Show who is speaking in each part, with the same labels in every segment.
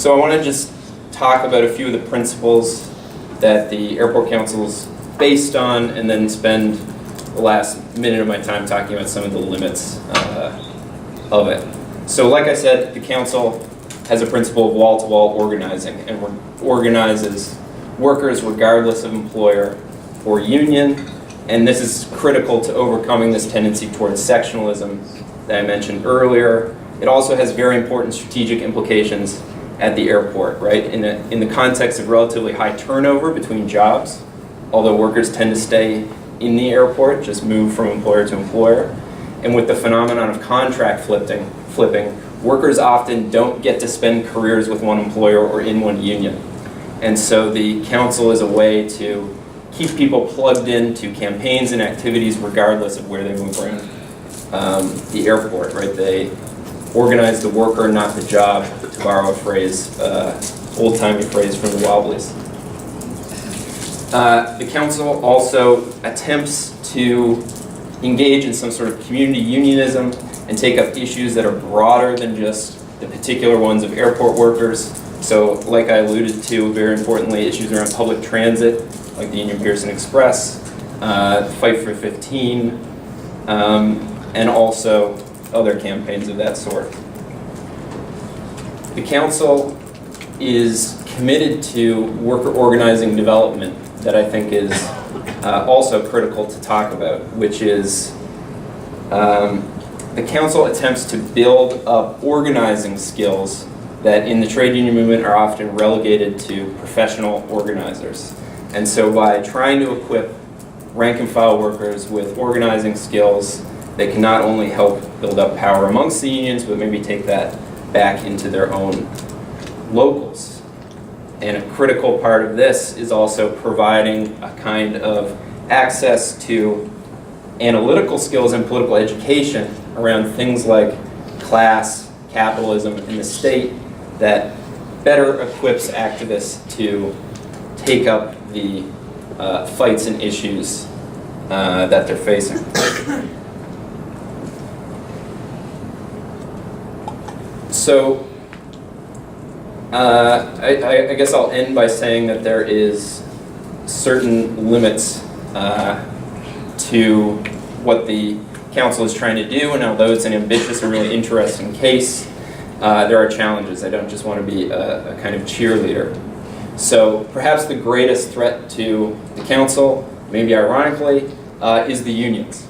Speaker 1: So I want to just talk about a few of the principles that the Airport Council is based on, and then spend the last minute of my time talking about some of the limits of it. So like I said, the council has a principle of wall-to-wall organizing, and organizes workers regardless of employer or union, and this is critical to overcoming this tendency towards sectionalism that I mentioned earlier. It also has very important strategic implications at the airport, right? In the context of relatively high turnover between jobs, although workers tend to stay in the airport, just move from employer to employer. And with the phenomenon of contract flipping, workers often don't get to spend careers with one employer or in one union. And so the council is a way to keep people plugged into campaigns and activities regardless of where they move around the airport, right? They organize the worker, not the job, to borrow a phrase, old-timey phrase from the Wobblies. The council also attempts to engage in some sort of community unionism and take up issues that are broader than just the particular ones of airport workers. So, like I alluded to, very importantly, issues around public transit, like the Union Pearson Express, Fight for 15, and also other campaigns of that sort. The council is committed to worker organizing development that I think is also critical to talk about, which is the council attempts to build up organizing skills that in the trade union movement are often relegated to professional organizers. And so by trying to equip rank and file workers with organizing skills, they can not only help build up power amongst the unions, but maybe take that back into their own locals. And a critical part of this is also providing a kind of access to analytical skills and political education around things like class, capitalism, and the state that better equips activists to take up the fights and issues that they're facing. So I guess I'll end by saying that there is certain limits to what the council is trying to do, and although it's an ambitious and really interesting case, there are challenges. I don't just want to be a kind of cheerleader. So perhaps the greatest threat to the council, maybe ironically, is the unions.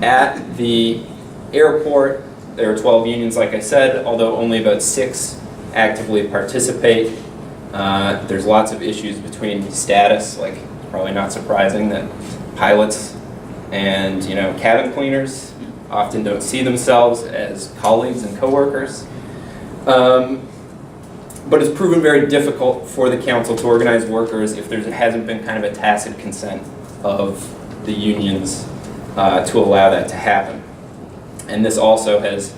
Speaker 1: At the airport, there are 12 unions, like I said, although only about 6 actively participate. There's lots of issues between status, like probably not surprising that pilots and cabin cleaners often don't see themselves as colleagues and coworkers. But it's proven very difficult for the council to organize workers if there hasn't been kind of a tacit consent of the unions to allow that to happen. And this also has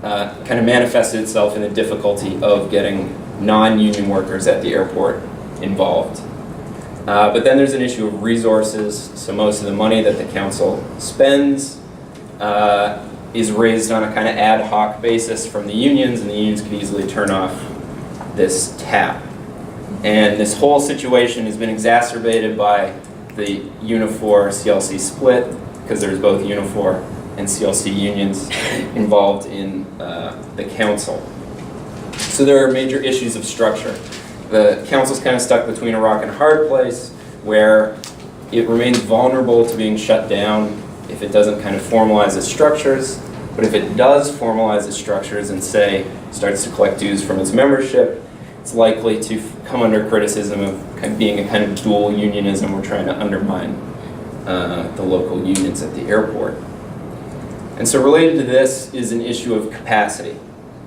Speaker 1: kind of manifested itself in the difficulty of getting non-union workers at the airport involved. But then there's an issue of resources. So most of the money that the council spends is raised on a kind of ad hoc basis from the unions, and the unions could easily turn off this tap. And this whole situation has been exacerbated by the Unifor-CLC split, because there's both Unifor and CLC unions involved in the council. So there are major issues of structure. The council's kind of stuck between a rock and a hard place, where it remains vulnerable to being shut down if it doesn't kind of formalize its structures. But if it does formalize its structures and, say, starts to collect dues from its membership, it's likely to come under criticism of kind of being a kind of dual unionism. We're trying to undermine the local unions at the airport. And so related to this is an issue of capacity.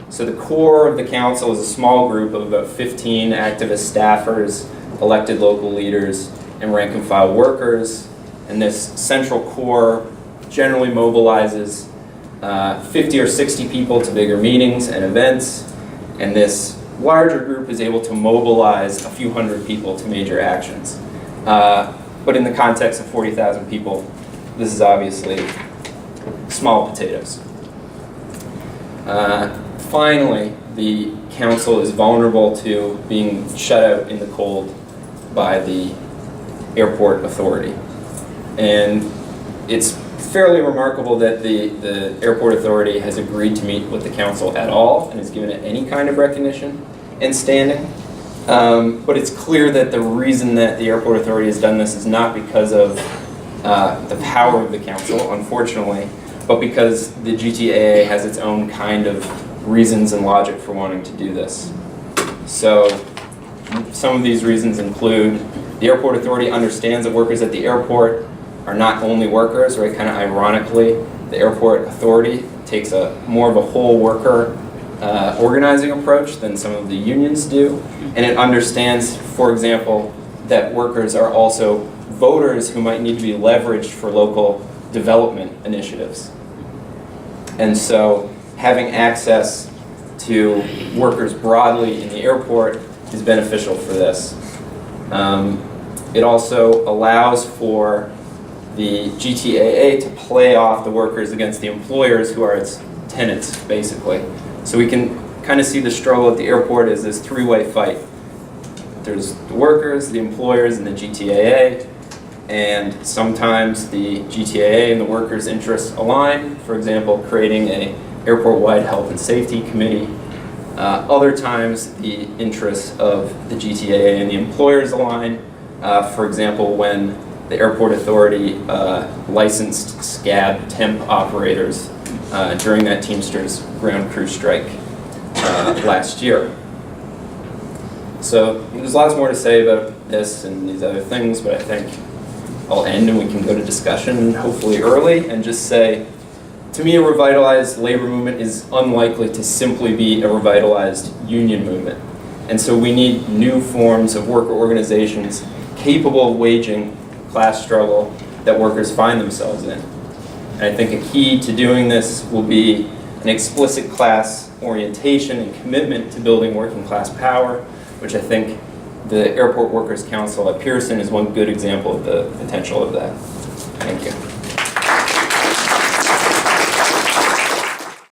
Speaker 1: So the core of the council is a small group of about 15 activist staffers, elected local leaders, and rank and file workers. And this central core generally mobilizes 50 or 60 people to bigger meetings and events. And this larger group is able to mobilize a few hundred people to major actions. But in the context of 40,000 people, this is obviously small potatoes. finally, the council is vulnerable to being shut out in the cold by the airport authority. And it's fairly remarkable that the airport authority has agreed to meet with the council at all and has given it any kind of recognition and standing. But it's clear that the reason that the airport authority has done this is not because of the power of the council, unfortunately, but because the GTAA has its own kind of reasons and logic for wanting to do this. So some of these reasons include the airport authority understands that workers at the airport are not only workers, right? Kind of ironically, the airport authority takes a more of a whole worker organizing approach than some of the unions do. And it understands, for example, that workers are also voters who might need to be leveraged for local development initiatives. And so having access to workers broadly in the airport is beneficial for this. It also allows for the GTAA to play off the workers against the employers who are its tenants, basically. So we can kind of see the struggle at the airport as this three-way fight. There's the workers, the employers, and the GTAA. And sometimes the GTAA and the workers' interests align, for example, creating an airport-wide health and safety committee. Other times, the interests of the GTAA and the employers align. For example, when the airport authority licensed scab temp operators during that Teamsters ground crew strike last year. So there's lots more to say about this and these other things, but I think I'll end and we can go to discussion, hopefully early, and just say, to me, a revitalized labor movement is unlikely to simply be a revitalized union movement. And so we need new forms of worker organizations capable of waging class struggle that workers find themselves in. And I think a key to doing this will be an explicit class orientation and commitment to building working class power, which I think the Airport Workers Council at Pearson is one good example of the potential of that. Thank you.